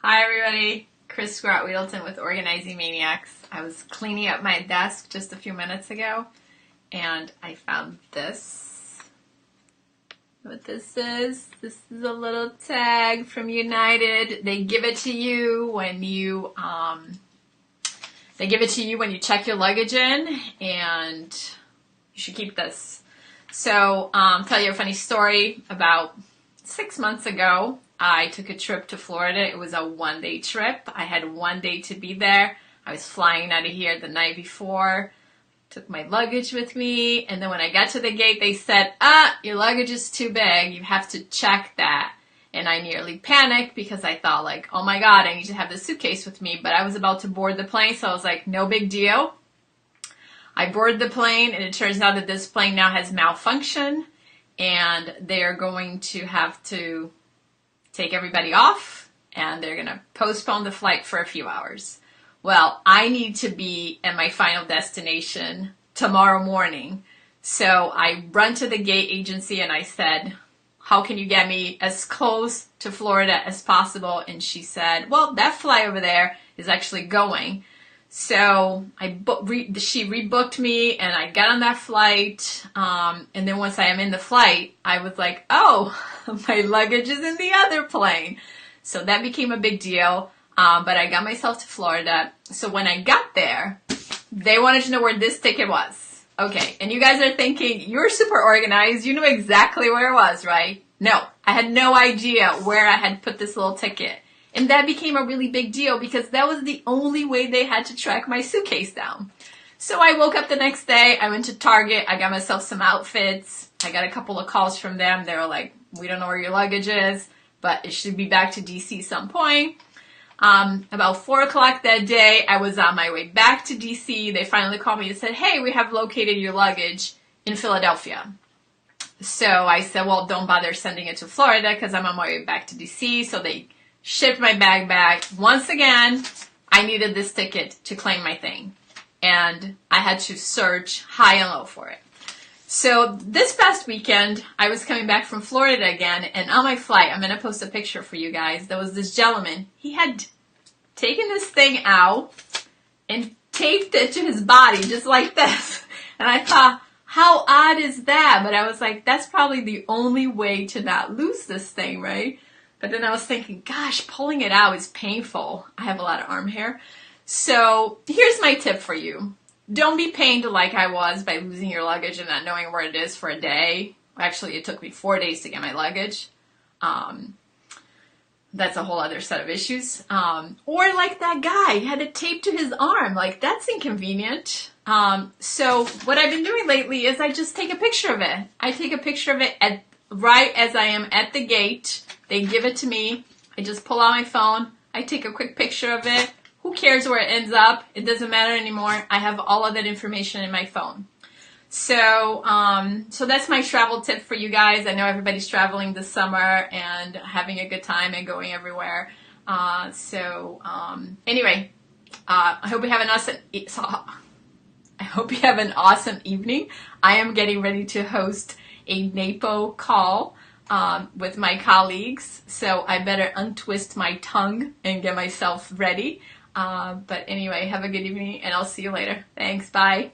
Hi everybody, Chris Scott Wheedleton with Organizing Maniacs. I was cleaning up my desk just a few minutes ago and I found this. What this is a little tag from United. They give it to you when you check your luggage in, and you should keep this. So, tell you a funny story. About 6 months ago, I took a trip to Florida. It was a one-day trip. I had 1 day to be there. I was flying out of here the night before. Took my luggage with me, and then when I got to the gate, they said, your luggage is too big. You have to check that. And I nearly panicked because I thought, like, oh my God, I need to have the suitcase with me. But I was about to board the plane, so I was like, no big deal. I boarded the plane, and it turns out that this plane now has malfunction, and they're going to have to take everybody off, and they're going to postpone the flight for a few hours. Well, I need to be at my final destination tomorrow morning. So I run to the gate agency and I said, how can you get me as close to Florida as possible? And she said, well, that flight over there is actually going. So she rebooked me and I got on that flight. And then once I am in the flight, I was like, oh, my luggage is in the other plane. So that became a big deal. But I got myself to Florida. So when I got there, they wanted to know where this ticket was. Okay, and you guys are thinking, you're super organized. You know exactly where it was, right? No, I had no idea where I had put this little ticket. And that became a really big deal because that was the only way they had to track my suitcase down. So I woke up the next day. I went to Target. I got myself some outfits. I got a couple of calls from them. They were like, we don't know where your luggage is, but it should be back to DC some point. About 4 o'clock that day, I was on my way back to DC. They finally called me and said, hey, we have located your luggage in Philadelphia. So I said, well, don't bother sending it to Florida because I'm on my way back to DC. So they shipped my bag back. Once again, I needed this ticket to claim my thing. And I had to search high and low for it. So this past weekend, I was coming back from Florida again, and on my flight, I'm going to post a picture for you guys. There was this gentleman. He had taken this thing out and taped it to his body, just like this. And I thought, how odd is that? But I was like, that's probably the only way to not lose this thing, right? But then I was thinking, gosh, pulling it out is painful. I have a lot of arm hair. So here's my tip for you. Don't be pained like I was by losing your luggage and not knowing where it is for a day. Actually, it took me 4 days to get my luggage. That's a whole other set of issues. Or like that guy, he had it taped to his arm. Like, that's inconvenient. So what I've been doing lately is I just take a picture of it. I take a picture of it right as I am at the gate. They give it to me. I just pull out my phone. I take a quick picture of it. Who cares where it ends up? It doesn't matter anymore. I have all of that information in my phone. So that's my travel tip for you guys. I know everybody's traveling this summer and having a good time and going everywhere. Anyway, I hope you have an awesome evening. I am getting ready to host a NAPO call with my colleagues, so I better untwist my tongue and get myself ready. But anyway, have a good evening, and I'll see you later. Thanks, bye.